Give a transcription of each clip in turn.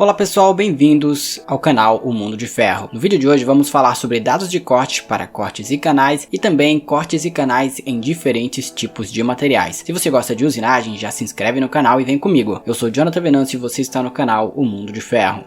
Olá pessoal, bem-vindos ao canal O Mundo de Ferro. No vídeo de hoje vamos falar sobre dados de corte para cortes e canais e também cortes e canais em diferentes tipos de materiais. Se você gosta de usinagem, já se inscreve no canal e vem comigo. Eu sou Jonathan Venâncio e você está no canal O Mundo de Ferro.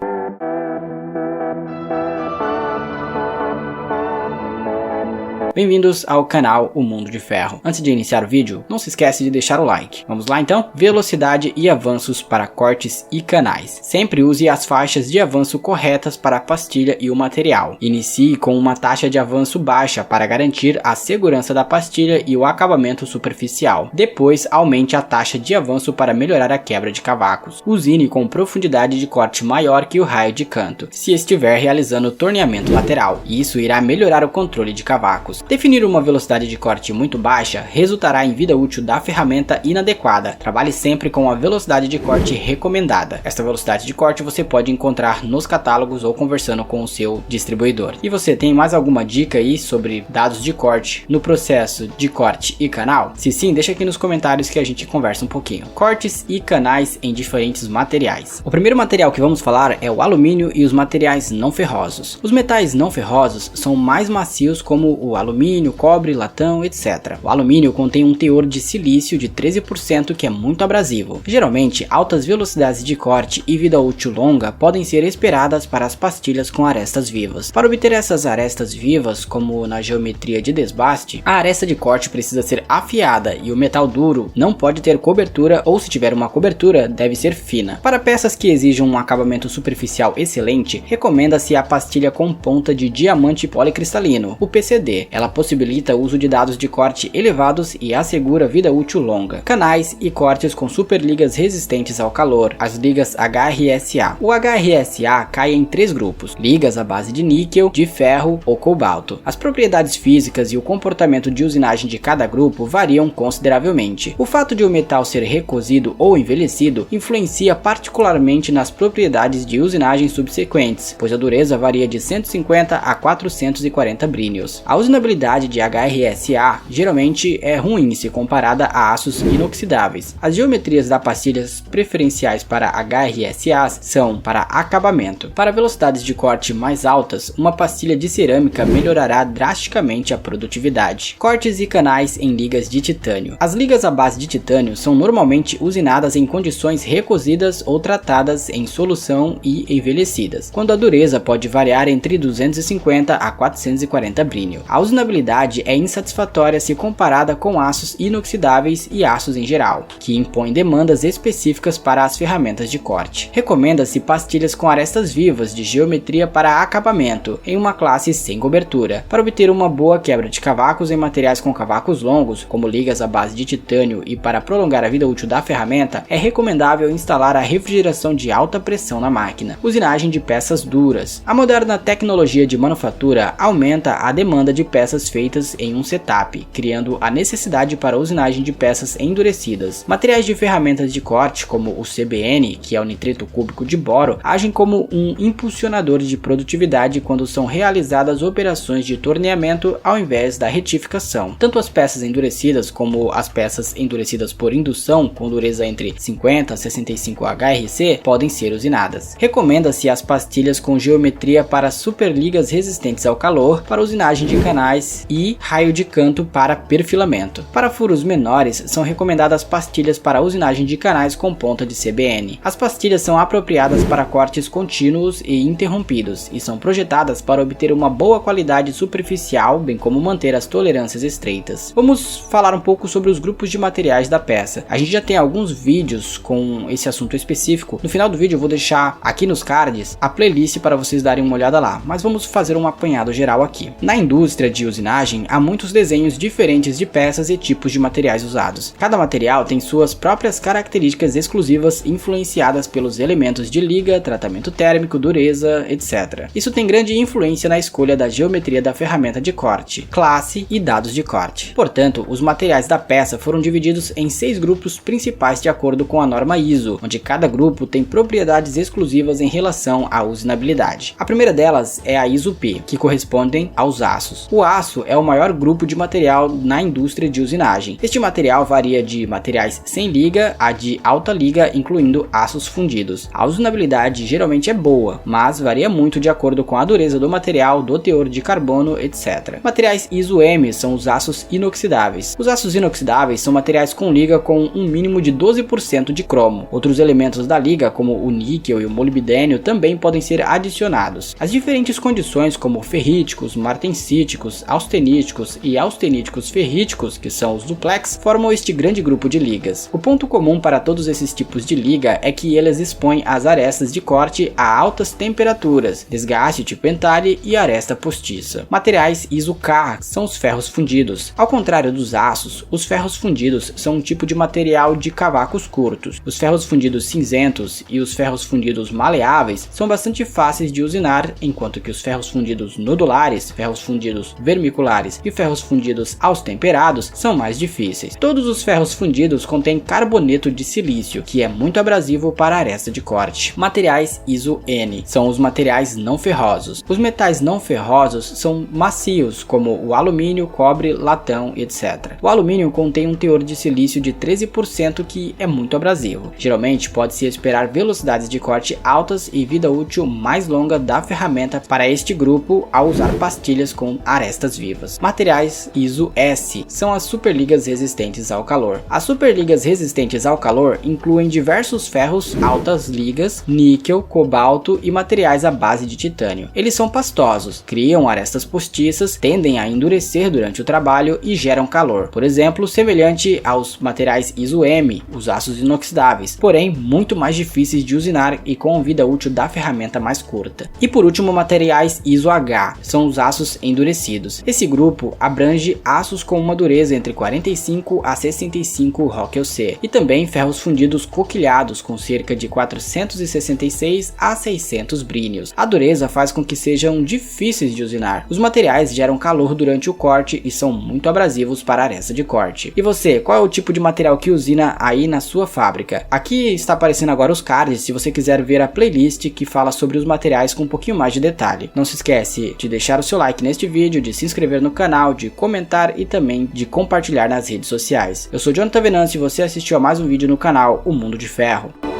Bem-vindos ao canal O Mundo de Ferro. Antes de iniciar o vídeo, não se esquece de deixar o like. Vamos lá então? Velocidade e avanços para cortes e canais. Sempre use as faixas de avanço corretas para a pastilha e o material. Inicie com uma taxa de avanço baixa para garantir a segurança da pastilha e o acabamento superficial. Depois, aumente a taxa de avanço para melhorar a quebra de cavacos. Usine com profundidade de corte maior que o raio de canto, se estiver realizando torneamento lateral. Isso irá melhorar o controle de cavacos. Definir uma velocidade de corte muito baixa resultará em vida útil da ferramenta inadequada. Trabalhe sempre com a velocidade de corte recomendada. Esta velocidade de corte você pode encontrar nos catálogos ou conversando com o seu distribuidor. E você tem mais alguma dica aí sobre dados de corte no processo de corte e canal? Se sim, deixa aqui nos comentários que a gente conversa um pouquinho. Cortes e canais em diferentes materiais. O primeiro material que vamos falar é o alumínio e os materiais não ferrosos. Os metais não ferrosos são mais macios, como o alumínio, cobre, latão, etc. O alumínio contém um teor de silício de 13% que é muito abrasivo. Geralmente, altas velocidades de corte e vida útil longa podem ser esperadas para as pastilhas com arestas vivas. Para obter essas arestas vivas, como na geometria de desbaste, a aresta de corte precisa ser afiada e o metal duro não pode ter cobertura, ou se tiver uma cobertura, deve ser fina. Para peças que exijam um acabamento superficial excelente, recomenda-se a pastilha com ponta de diamante policristalino, o PCD. Ela possibilita o uso de dados de corte elevados e assegura vida útil longa. Canais e cortes com superligas resistentes ao calor, as ligas HRSA. O HRSA cai em 3 grupos: ligas à base de níquel, de ferro ou cobalto. As propriedades físicas e o comportamento de usinagem de cada grupo variam consideravelmente. O fato de o metal ser recosido ou envelhecido influencia particularmente nas propriedades de usinagem subsequentes, pois a dureza varia de 150 a 440 brínios. A usinabilidade de HRSA geralmente é ruim se comparada a aços inoxidáveis. As geometrias das pastilhas preferenciais para HRSAs são para acabamento. Para velocidades de corte mais altas, uma pastilha de cerâmica melhorará drasticamente a produtividade. Cortes e canais em ligas de titânio. As ligas à base de titânio são normalmente usinadas em condições recosidas ou tratadas em solução e envelhecidas, quando a dureza pode variar entre 250 a 440 brínio. A usinabilidade é insatisfatória se comparada com aços inoxidáveis e aços em geral, que impõem demandas específicas para as ferramentas de corte. Recomenda-se pastilhas com arestas vivas de geometria para acabamento, em uma classe sem cobertura. Para obter uma boa quebra de cavacos em materiais com cavacos longos, como ligas à base de titânio, e para prolongar a vida útil da ferramenta, é recomendável instalar a refrigeração de alta pressão na máquina. Usinagem de peças duras. A moderna tecnologia de manufatura aumenta a demanda de peças feitas em um setup, criando a necessidade para usinagem de peças endurecidas. Materiais de ferramentas de corte, como o CBN, que é o nitrito cúbico de boro, agem como um impulsionador de produtividade quando são realizadas operações de torneamento ao invés da retificação. Tanto as peças endurecidas como as peças endurecidas por indução, com dureza entre 50 a 65 HRC, podem ser usinadas. Recomenda-se as pastilhas com geometria para superligas resistentes ao calor, para usinagem de canais e raio de canto para perfilamento. Para furos menores, são recomendadas pastilhas para usinagem de canais com ponta de CBN. As pastilhas são apropriadas para cortes contínuos e interrompidos e são projetadas para obter uma boa qualidade superficial, bem como manter as tolerâncias estreitas. Vamos falar um pouco sobre os grupos de materiais da peça. A gente já tem alguns vídeos com esse assunto específico. No final do vídeo eu vou deixar aqui nos cards a playlist para vocês darem uma olhada lá, mas vamos fazer um apanhado geral aqui. Na indústria de usinagem, há muitos desenhos diferentes de peças e tipos de materiais usados. Cada material tem suas próprias características exclusivas influenciadas pelos elementos de liga, tratamento térmico, dureza, etc. Isso tem grande influência na escolha da geometria da ferramenta de corte, classe e dados de corte. Portanto, os materiais da peça foram divididos em 6 grupos principais de acordo com a norma ISO, onde cada grupo tem propriedades exclusivas em relação à usinabilidade. A primeira delas é a ISO-P, que correspondem aos aços. O aço é o maior grupo de material na indústria de usinagem. Este material varia de materiais sem liga a de alta liga, incluindo aços fundidos. A usinabilidade geralmente é boa, mas varia muito de acordo com a dureza do material, do teor de carbono, etc. Materiais ISO-M são os aços inoxidáveis. Os aços inoxidáveis são materiais com liga com um mínimo de 12% de cromo. Outros elementos da liga, como o níquel e o molibdênio, também podem ser adicionados. As diferentes condições, como ferríticos, martensíticos, austeníticos e austeníticos ferríticos, que são os duplex, formam este grande grupo de ligas. O ponto comum para todos esses tipos de liga é que eles expõem as arestas de corte a altas temperaturas, desgaste tipo entalhe e aresta postiça. Materiais ISO-K são os ferros fundidos. Ao contrário dos aços, os ferros fundidos são um tipo de material de cavacos curtos. Os ferros fundidos cinzentos e os ferros fundidos maleáveis são bastante fáceis de usinar, enquanto que os ferros fundidos nodulares, ferros fundidos vermiculares e ferros fundidos austemperados são mais difíceis. Todos os ferros fundidos contêm carboneto de silício, que é muito abrasivo para a aresta de corte. Materiais ISO-N são os materiais não ferrosos. Os metais não ferrosos são macios, como o alumínio, cobre, latão, etc. O alumínio contém um teor de silício de 13%, que é muito abrasivo. Geralmente pode-se esperar velocidades de corte altas e vida útil mais longa da ferramenta para este grupo ao usar pastilhas com arestas vivas. Materiais ISO-S são as superligas resistentes ao calor. As superligas resistentes ao calor incluem diversos ferros, altas ligas, níquel, cobalto e materiais à base de titânio. Eles são pastosos, criam arestas postiças, tendem a endurecer durante o trabalho e geram calor. Por exemplo, semelhante aos materiais ISO-M, os aços inoxidáveis, porém muito mais difíceis de usinar e com vida útil da ferramenta mais curta. E por último, materiais ISO-H, são os aços endurecidos. Esse grupo abrange aços com uma dureza entre 45 a 65 ROC-UC e também ferros fundidos coquilhados com cerca de 466 a 600 brínios. A dureza faz com que sejam difíceis de usinar. Os materiais geram calor durante o corte e são muito abrasivos para a aresta de corte. E você, qual é o tipo de material que usina aí na sua fábrica? Aqui está aparecendo agora os cards se você quiser ver a playlist que fala sobre os materiais com um pouquinho mais de detalhe. Não se esquece de deixar o seu like neste vídeo, de se inscrever no canal, de comentar e também de compartilhar nas redes sociais. Eu sou Jonathan Venâncio e você assistiu a mais um vídeo no canal O Mundo de Ferro.